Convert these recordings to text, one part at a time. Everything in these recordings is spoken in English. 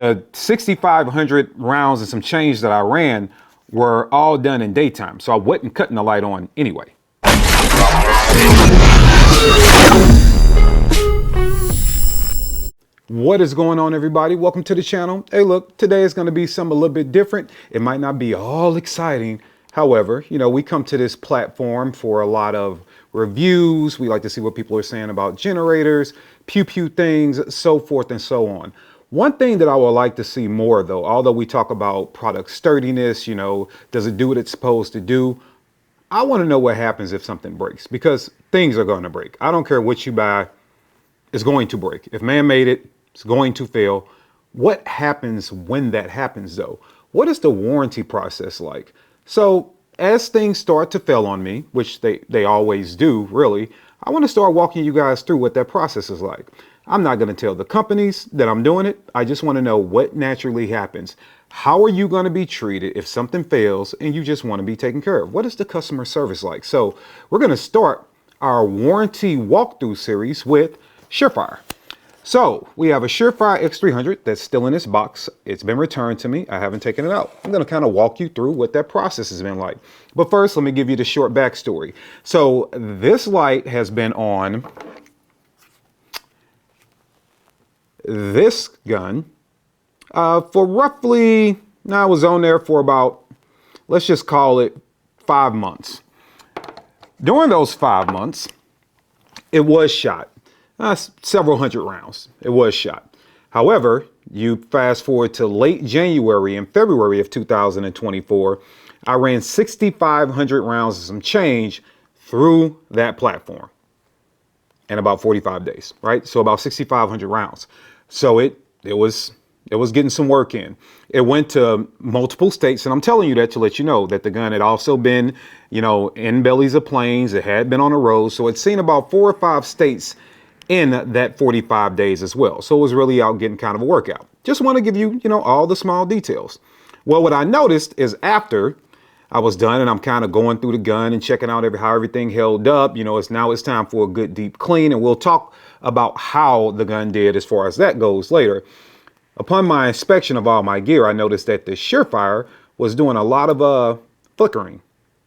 The 6,500 rounds and some change that I ran were all done in daytime, so I wasn't cutting the light on anyway. What is going on, everybody? Welcome to the channel. Hey, look, today is going to be something a little bit different. It might not be all exciting. However, we come to this platform for a lot of reviews. We like to see what people are saying about generators, pew things, so forth and so on. One thing that I would like to see more, though, although we talk about product sturdiness, does it do what it's supposed to do? I want to know what happens if something breaks, because things are going to break. I don't care what you buy, it's going to break. If man made it, it's going to fail. What happens when that happens, though? What is the warranty process like? So as things start to fail on me, which they always do, really, I want to start walking you guys through what that process is like. I'm not going to tell the companies that I'm doing it. I just want to know what naturally happens. How are you going to be treated if something fails and you just want to be taken care of? What is the customer service like? So we're going to start our warranty walkthrough series with Surefire. So we have a Surefire X300 that's still in this box. It's been returned to me. I haven't taken it out. I'm going to kind of walk you through what that process has been like. But first, let me give you the short backstory. So this light has been on this gun for roughly, I was on there for about, let's just call it 5 months. During those 5 months, it was shot. Several hundred rounds. It was shot. However, you fast forward to late January and February of 2024, I ran 6,500 rounds and some change through that platform in about 45 days, right? So about 6,500 rounds. So it was getting some work in. It went to multiple states, and I'm telling you that to let you know that the gun had also been, in bellies of planes. It had been on the road. So it's seen about 4 or 5 states in that 45 days as well. So it was really out getting kind of a workout. Just want to give you, all the small details. Well, what I noticed is after I was done and I'm kind of going through the gun and checking out how everything held up, it's time for a good deep clean, and we'll talk about how the gun did as far as that goes later. Upon my inspection of all my gear, I noticed that the Surefire was doing a lot of flickering,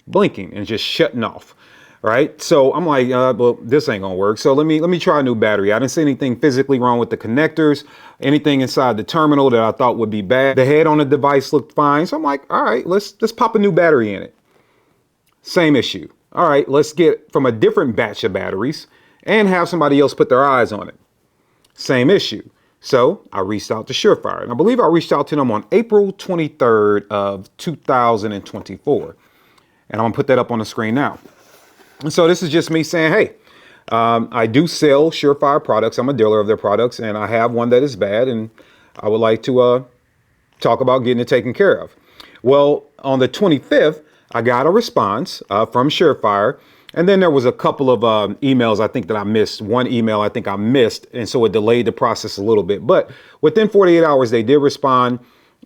blinking, and just shutting off. Right. So I'm like, well, this ain't gonna work. So let me try a new battery. I didn't see anything physically wrong with the connectors, anything inside the terminal that I thought would be bad. The head on the device looked fine. So I'm like, all right, let's pop a new battery in it. Same issue. All right, let's get from a different batch of batteries and have somebody else put their eyes on it. Same issue. So I reached out to Surefire, and I believe I reached out to them on April 23rd of 2024. And I'm gonna put that up on the screen now. And so this is just me saying, hey, I do sell Surefire products. I'm a dealer of their products, and I have one that is bad, and I would like to talk about getting it taken care of. Well, on the 25th, I got a response from Surefire, and then there was a couple of emails I think that I missed. One email I think I missed, and so it delayed the process a little bit. But within 48 hours, they did respond,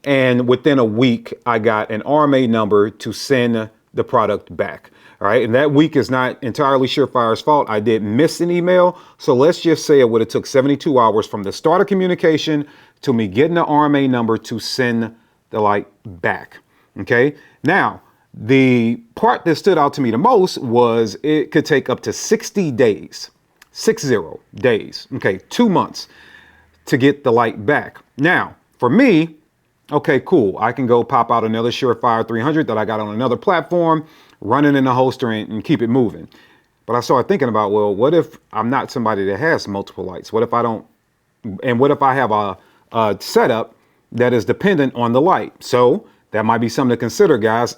and within a week, I got an RMA number to send the product back. All right. And that week is not entirely Surefire's fault. I did miss an email. So let's just say it would have took 72 hours from the start of communication to me getting the RMA number to send the light back. OK, now, the part that stood out to me the most was it could take up to 60 days, 60 days. OK, 2 months to get the light back. Now, for me, OK, cool. I can go pop out another Surefire 300 that I got on another platform, run it in the holster and keep it moving. But I started thinking about, well, what if I'm not somebody that has multiple lights? What if I don't? And what if I have a setup that is dependent on the light? So that might be something to consider, guys.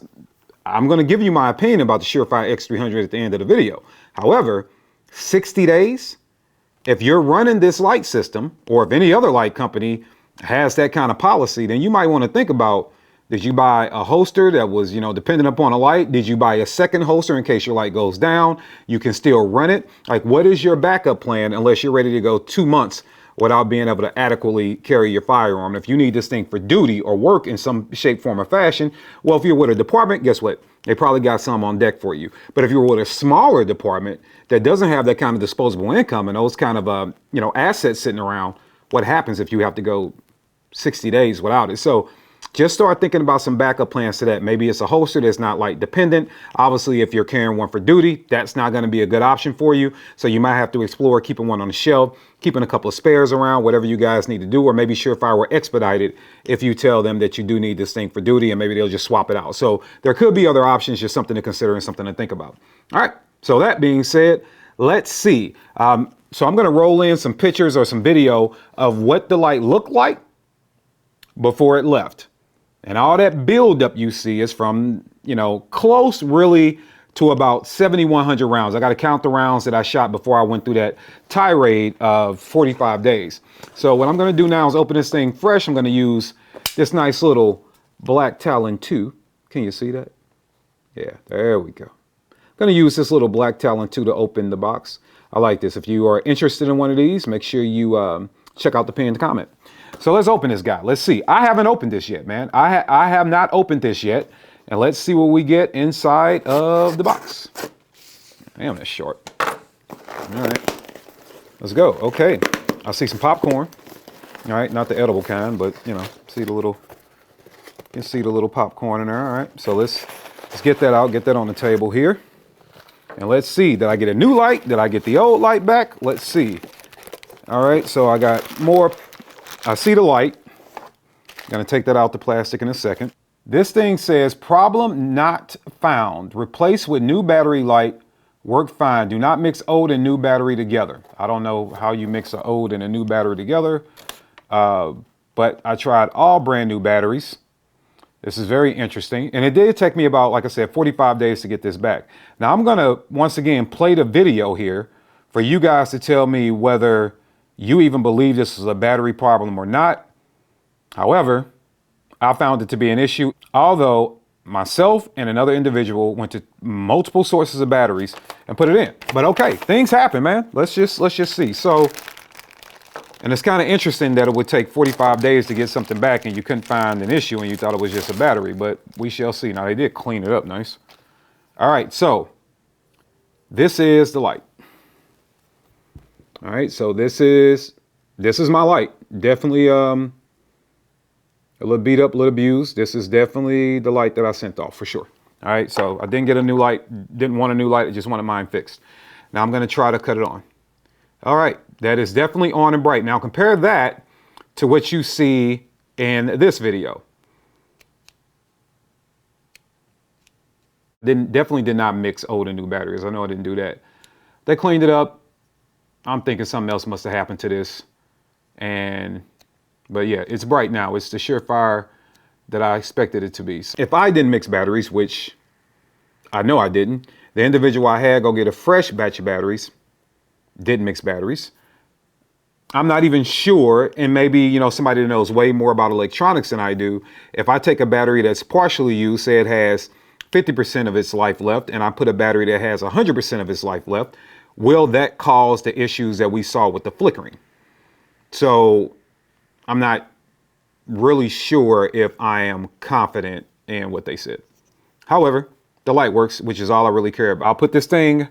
I'm going to give you my opinion about the Surefire X300 at the end of the video. However, 60 days, if you're running this light system, or if any other light company has that kind of policy, then you might want to think about, did you buy a holster that was, dependent upon a light? Did you buy a second holster in case your light goes down? You can still run it. Like, what is your backup plan unless you're ready to go 2 months without being able to adequately carry your firearm? If you need this thing for duty or work in some shape, form, or fashion, well, if you're with a department, guess what? They probably got some on deck for you. But if you're with a smaller department that doesn't have that kind of disposable income and those kind of, assets sitting around, what happens if you have to go 60 days without it. So just start thinking about some backup plans to that. Maybe it's a holster that's not light dependent. Obviously, if you're carrying one for duty, that's not going to be a good option for you. So you might have to explore keeping one on the shelf, keeping a couple of spares around, whatever you guys need to do, or maybe Surefire will expedite it if you tell them that you do need this thing for duty, and maybe they'll just swap it out. So there could be other options, just something to consider and something to think about. All right. So that being said, let's see. So I'm going to roll in some pictures or some video of what the light looked like before it left. And all that buildup you see is from, you know, close really to about 7,100 rounds. I got to count the rounds that I shot before I went through that tirade of 45 days. So what I'm going to do now is open this thing fresh. I'm going to use this nice little Black Talon 2. Can you see that? Yeah, there we go. I'm going to use this little Black Talon 2 to open the box. I like this. If you are interested in one of these, make sure you check out the pinned comment. So let's open this guy. Let's see. I haven't opened this yet, man. I have not opened this yet. And let's see what we get inside of the box. Damn, that's short. All right. Let's go. Okay. I see some popcorn. All right. Not the edible kind, but, you know, see the little, you can see the little popcorn in there. All right. So let's get that out. Get that on the table here. And let's see. Did I get a new light? Did I get the old light back? Let's see. All right. So I got more. I see the light. I'm going to take that out the plastic in a second. This thing says problem not found. Replace with new battery light. Work fine. Do not mix old and new battery together. I don't know how you mix an old and a new battery together. But I tried all brand new batteries. This is very interesting. And it did take me about, like I said, 45 days to get this back. Now I'm going to once again play the video here for you guys to tell me whether you even believe this is a battery problem or not. However, I found it to be an issue, although myself and another individual went to multiple sources of batteries and put it in. But okay, things happen, man. Let's just see. So, and it's kind of interesting that it would take 45 days to get something back and you couldn't find an issue and you thought it was just a battery, but we shall see. Now they did clean it up nice. All right, so this is the light. All right, so this is my light. Definitely a little beat up, a little abused. This is definitely the light that I sent off for sure. All right, so I didn't get a new light, didn't want a new light, I just wanted mine fixed. Now I'm gonna try to cut it on. All right, that is definitely on and bright. Now compare that to what you see in this video. Definitely did not mix old and new batteries. I know I didn't do that. They cleaned it up. I'm thinking something else must have happened to this. But yeah, it's bright now. It's the Surefire that I expected it to be. If I didn't mix batteries, which I know I didn't, the individual I had go get a fresh batch of batteries, didn't mix batteries. I'm not even sure, and maybe, you know, somebody that knows way more about electronics than I do, if I take a battery that's partially used, say it has 50% of its life left, and I put a battery that has 100% of its life left, will that cause the issues that we saw with the flickering? So I'm not really sure if I am confident in what they said. However, the light works, which is all I really care about. I'll put this thing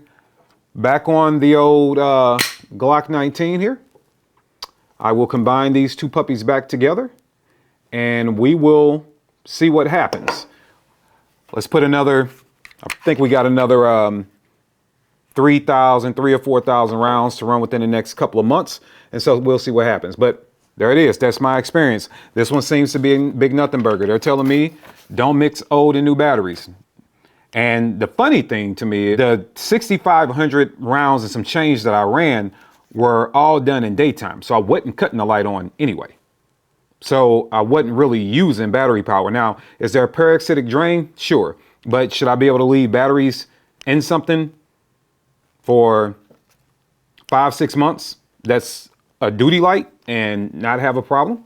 back on the old Glock 19 here. I will combine these two puppies back together and we will see what happens. Let's put another, I think we got another 3,000 or 4,000 rounds to run within the next couple of months. And so we'll see what happens. But there it is. That's my experience. This one seems to be a big nothing burger. They're telling me don't mix old and new batteries. And the funny thing to me, the 6,500 rounds and some change that I ran were all done in daytime. So I wasn't cutting the light on anyway. So I wasn't really using battery power. Now, is there a parasitic drain? Sure. But should I be able to leave batteries in something for 5-6 months? That's a duty light and not have a problem?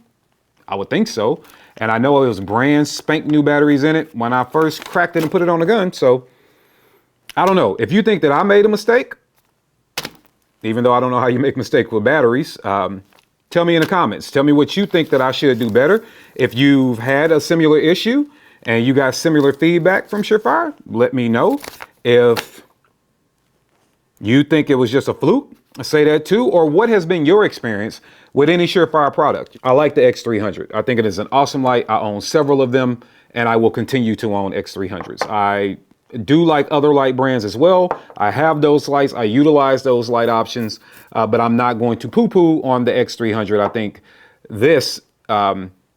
I would think so. And I know it was brand spank new batteries in it when I first cracked it and put it on the gun. So I don't know. If you think that I made a mistake, even though I don't know how you make mistakes with batteries, tell me in the comments. Tell me what you think that I should do better. If you've had a similar issue and you got similar feedback from Surefire, let me know. If you think it was just a fluke, say that too. Or what has been your experience with any Surefire product. I like the X300. I think it is an awesome light. I own several of them, and I will continue to own X300s. I do like other light brands as well. I have those lights. I utilize those light options, but I'm not going to poo-poo on the X300. I think this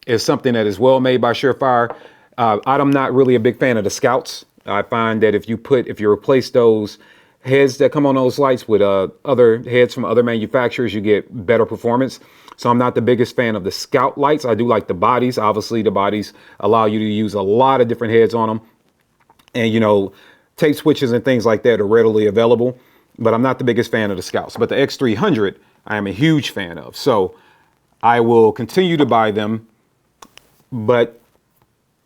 is something that is well made by Surefire. I'm not really a big fan of the Scouts. I find that if you replace those heads that come on those lights with other heads from other manufacturers, you get better performance. So I'm not the biggest fan of the Scout lights. I do like the bodies. Obviously, the bodies allow you to use a lot of different heads on them. And, you know, tape switches and things like that are readily available. But I'm not the biggest fan of the Scouts. But the X300, I am a huge fan of. So I will continue to buy them. But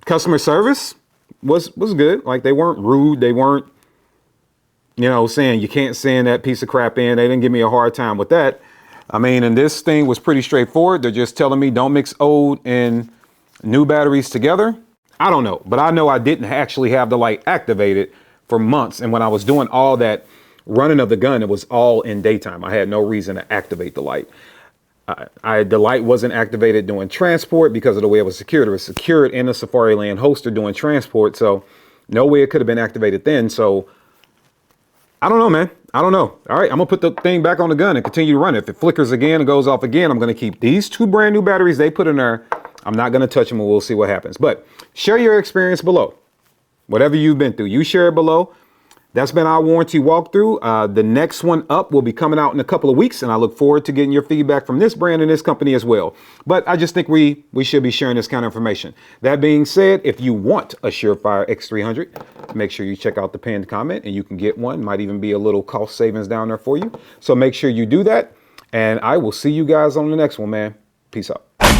customer service was good. Like, they weren't rude. They weren't, you know, saying you can't send that piece of crap in. They didn't give me a hard time with that. I mean, and this thing was pretty straightforward. They're just telling me don't mix old and new batteries together. I don't know, but I know I didn't actually have the light activated for months. And when I was doing all that running of the gun, it was all in daytime. I had no reason to activate the light. The light wasn't activated during transport because of the way it was secured. It was secured in the Safari Land holster doing transport. So no way it could have been activated then. So I don't know, man. I don't know. All right, I'm gonna put the thing back on the gun and continue to run it. If it flickers again and goes off again, I'm gonna keep these two brand new batteries they put in there. I'm not gonna touch them and we'll see what happens. But share your experience below. Whatever you've been through, you share it below. That's been our warranty walkthrough. The next one up will be coming out in a couple of weeks, and I look forward to getting your feedback from this brand and this company as well. But I just think we should be sharing this kind of information. That being said, if you want a Surefire X300, make sure you check out the pinned comment and you can get one. Might even be a little cost savings down there for you. So make sure you do that, and I will see you guys on the next one, man. Peace out.